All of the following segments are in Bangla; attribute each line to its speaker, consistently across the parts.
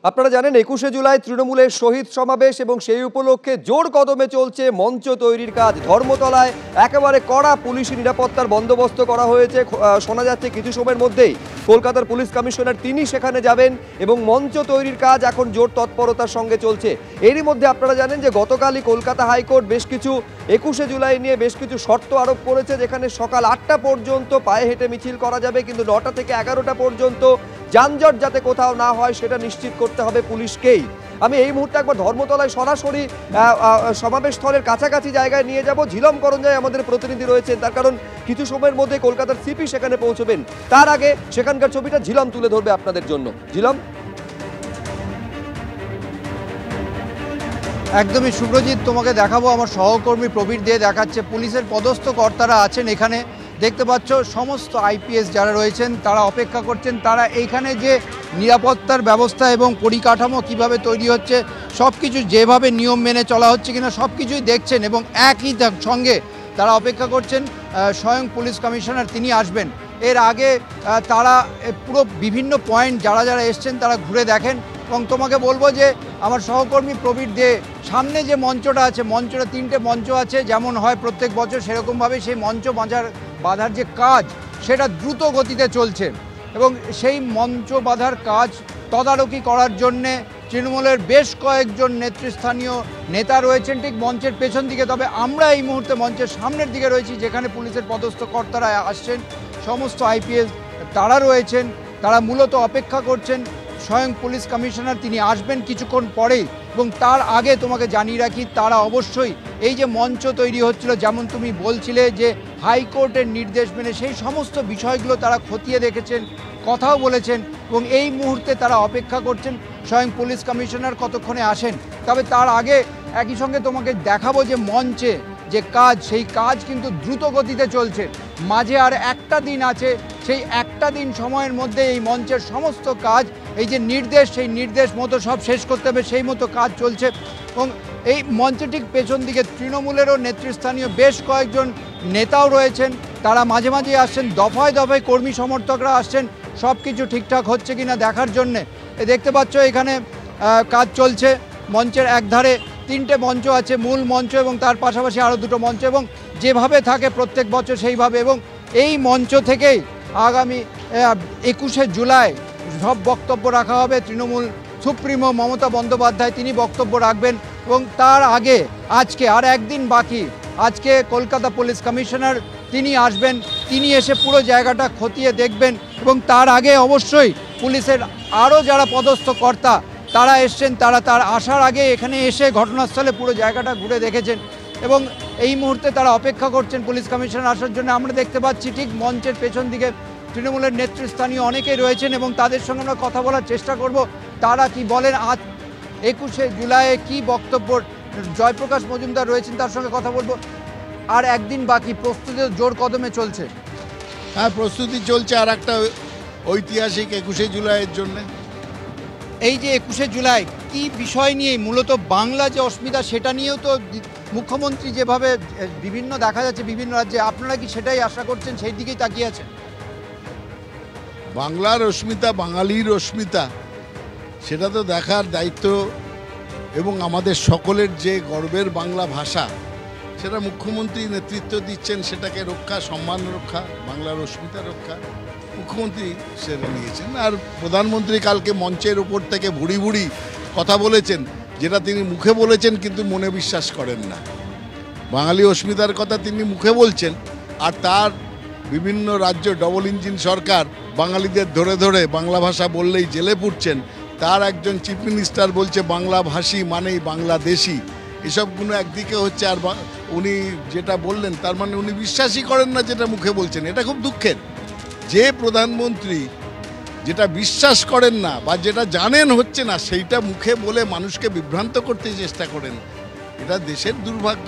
Speaker 1: আপনারা জানেন ২১শে জুলাই তৃণমূলের শহীদ সমাবেশ এবং সেই উপলক্ষে জোর কদমে চলছে মঞ্চ তৈরির কাজ। ধর্মতলায় একেবারে কড়া পুলিশি নিরাপত্তার বন্দোবস্ত করা হয়েছে। শোনা যাচ্ছে কিছু সময়ের মধ্যেই কলকাতার পুলিশ কমিশনার তিনি সেখানে যাবেন এবং মঞ্চ তৈরির কাজ এখন জোর তৎপরতার সঙ্গে চলছে। এরই মধ্যে আপনারা জানেন যে গতকালই কলকাতা হাইকোর্ট বেশ কিছু ২১শে জুলাই নিয়ে বেশ কিছু শর্ত আরোপ করেছে, যেখানে সকাল ৮টা পর্যন্ত পায়ে হেঁটে মিছিল করা যাবে, কিন্তু ৯টা থেকে ১১টা পর্যন্ত যানজট যাতে কোথাও না হয় সেটা নিশ্চিত করতে হবে পুলিশকেই। আমি এই মুহূর্তে একবার ধর্মতলায় সরাসরি সমাবেশ স্থলের কাছাকাছি জায়গায় নিয়ে যাব। ঝিলম করঞ্জায় আমাদের প্রতিনিধি রয়েছেন, তার কারণ কিছু সময়ের মধ্যে কলকাতার সিপি সেখানে পৌঁছবেন। তার আগে সেখানকার ছবিটা ঝিলম তুলে ধরবে আপনাদের জন্য। ঝিলম।
Speaker 2: একদমই শুভ্রজিৎ, তোমাকে দেখাবো আমার সহকর্মী প্রবীর দিয়ে দেখাচ্ছে। পুলিশের পদস্থ কর্তারা আছেন এখানে, দেখতে পাচ্ছ সমস্ত আইপিএস যারা রয়েছেন তারা অপেক্ষা করছেন। তারা এইখানে যে নিরাপত্তার ব্যবস্থা এবং পরিকাঠামো কিভাবে তৈরি হচ্ছে, সব কিছু যেভাবে নিয়ম মেনে চলা হচ্ছে কিনা সব কিছুই দেখছেন এবং একই সঙ্গে তারা অপেক্ষা করছেন স্বয়ং পুলিশ কমিশনার তিনি আসবেন। এর আগে তারা পুরো বিভিন্ন পয়েন্ট যারা যারা এসছেন তারা ঘুরে দেখেন। এবং তোমাকে বলবো যে আমার সহকর্মী প্রবীর দে, সামনে যে মঞ্চটা আছে, মঞ্চটা 3টে মঞ্চ আছে, যেমন হয় প্রত্যেক বছর সেরকমভাবে সেই মঞ্চ বাঁধার যে কাজ সেটা দ্রুত গতিতে চলছে এবং সেই মঞ্চ বাঁধার কাজ তদারকি করার জন্যে তৃণমূলের বেশ কয়েকজন নেতৃস্থানীয় নেতা রয়েছেন ঠিক মঞ্চের পেছন দিকে। তবে আমরা এই মুহূর্তে মঞ্চের সামনের দিকে রয়েছি, যেখানে পুলিশের পদস্থ কর্তারা আসছেন, সমস্ত আইপিএস তারা রয়েছেন। তারা মূলত অপেক্ষা করছেন স্বয়ং পুলিশ কমিশনার তিনি আসবেন কিছুক্ষণ পরেই। এবং তার আগে তোমাকে জানিয়ে রাখি, তারা অবশ্যই এই যে মঞ্চ তৈরি হচ্ছিল, যেমন তুমি বলছিলে যে হাইকোর্টের নির্দেশ মেনে সেই সমস্ত বিষয়গুলো তারা খতিয়ে দেখেছেন, কথাও বলেছেন এবং এই মুহূর্তে তারা অপেক্ষা করছেন স্বয়ং পুলিশ কমিশনার কতক্ষণে আসেন। তবে তার আগে একই সঙ্গে তোমাকে দেখাবো যে মঞ্চে যে কাজ, সেই কাজ কিন্তু দ্রুত গতিতে চলছে। মাঝে আর একটা দিন আছে, সেই একটা দিন সময়ের মধ্যে এই মঞ্চের সমস্ত কাজ, এই যে নির্দেশ, সেই নির্দেশ মতো সব শেষ করতে হবে, সেই মতো কাজ চলছে। এবং এই মঞ্চে ঠিক পেছন দিকে তৃণমূলেরও নেতৃস্থানীয় বেশ কয়েকজন নেতাও রয়েছেন, তারা মাঝে মাঝে আসছেন, দফায় দফায় কর্মী সমর্থকরা আসছেন সব কিছু ঠিকঠাক হচ্ছে কিনা দেখার জন্যে। দেখতে পাচ্ছ এখানে কাজ চলছে। মঞ্চের একধারে 3টে মঞ্চ আছে, মূল মঞ্চ এবং তার পাশাপাশি আরও 2টো মঞ্চ, এবং যেভাবে থাকে প্রত্যেক বছর সেইভাবে। এবং এই মঞ্চ থেকেই আগামী 21শে জুলাই সব বক্তব্য রাখা হবে। তৃণমূল সুপ্রিমো মমতা বন্দ্যোপাধ্যায় তিনি বক্তব্য রাখবেন এবং তার আগে আজকে আর একদিন বাকি, আজকে কলকাতা পুলিশ কমিশনার তিনি আসবেন, তিনি এসে পুরো জায়গাটা খতিয়ে দেখবেন এবং তার আগে অবশ্যই পুলিশের আরও যারা পদস্থ কর্তা তারা এসছেন, তারা তার আসার আগে এখানে এসে ঘটনাস্থলে পুরো জায়গাটা ঘুরে দেখেছেন এবং এই মুহূর্তে তারা অপেক্ষা করছেন পুলিশ কমিশনার আসার জন্য। আমরা দেখতে পাচ্ছি ঠিক মঞ্চের পেছন দিকে তৃণমূলের নেতৃস্থানীয় অনেকেই রয়েছেন এবং তাদের সঙ্গে আমরা কথা বলার চেষ্টা করব তারা কি বলেন, আজ 21শে জুলাইয়ে কী বক্তব্য। জয়প্রকাশ মজুমদার রয়েছেন, তার সঙ্গে কথা বলবো। আর একদিন বাকি, প্রস্তুতি জোর কদমে চলছে।
Speaker 3: হ্যাঁ, প্রস্তুতি চলছে আর একটা ঐতিহাসিক 21শে জুলাইয়ের জন্য।
Speaker 2: এই যে 21শে জুলাই কি বিষয় নিয়ে, মূলত বাংলা যে অস্মিতা সেটা নিয়েও তো মুখ্যমন্ত্রী যেভাবে বিভিন্ন দেখা যাচ্ছে বিভিন্ন রাজ্যে, আপনারা কি সেটাই আশা করছেন, সেই দিকেই তাকিয়ে আছেন?
Speaker 3: বাংলার অস্মিতা, বাঙালির অস্মিতা, সেটা তো দেখার দায়িত্ব এবং আমাদের সকলের যে গর্বের বাংলা ভাষা, সেটা মুখ্যমন্ত্রী নেতৃত্ব দিচ্ছেন, সেটাকে রক্ষা, সম্মান রক্ষা, বাংলার অস্মিতা রক্ষা মুখ্যমন্ত্রী সেটা নিয়েছেন। আর প্রধানমন্ত্রী কালকে মঞ্চের উপর থেকে ভুড়ি ভুড়ি কথা বলেছেন, যেটা তিনি মুখে বলেছেন কিন্তু মনে বিশ্বাস করেন না। বাঙালি অস্মিতার কথা তিনি মুখে বলছেন, আর তার বিভিন্ন রাজ্য ডবল ইঞ্জিন সরকার বাঙালিদের ধরে ধরে বাংলা ভাষা বললেই জেলে পুড়ছেন। তার একজন চিফ মিনিস্টার বলছে বাংলা ভাষী মানেই বাংলাদেশি। এসবগুলো একদিকে হচ্ছে, আর উনি যেটা বললেন তার মানে উনি বিশ্বাসই করেন না যেটা মুখে বলছেন। এটা খুব দুঃখের যে প্রধানমন্ত্রী যেটা বিশ্বাস করেন না বা যেটা জানেন হচ্ছে না, সেইটা মুখে বলে মানুষকে বিভ্রান্ত করতে চেষ্টা করেন। এটা দেশের দুর্ভাগ্য,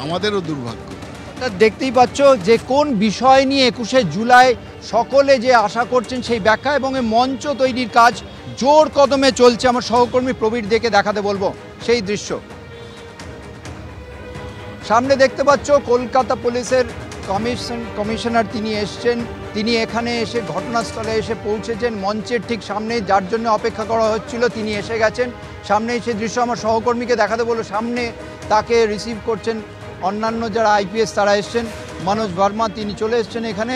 Speaker 3: আমাদেরও দুর্ভাগ্য।
Speaker 2: দেখতেই পাচ্ছ যে কোন বিষয় নিয়ে 21শে জুলাই সকলে যে আশা করছেন সেই ব্যাখ্যা এবং এই মঞ্চ তৈরির কাজ জোর কদমে চলছে। আমার সহকর্মী প্রবীর দেখে দেখাতে বলবো সেই দৃশ্য। সামনে দেখতে পাচ্ছ কলকাতা পুলিশের কমিশনার তিনি এসছেন, তিনি এখানে এসে ঘটনাস্থলে এসে পৌঁছেছেন, মঞ্চের ঠিক সামনে, যার জন্য অপেক্ষা করা হচ্ছিল তিনি এসে গেছেন। সামনে সেই দৃশ্য আমার সহকর্মীকে দেখাতে বললো, সামনে তাকে রিসিভ করছেন অন্যান্য যারা আইপিএস তারা এসছেন। মনোজ ভার্মা তিনি চলে এসছেন এখানে।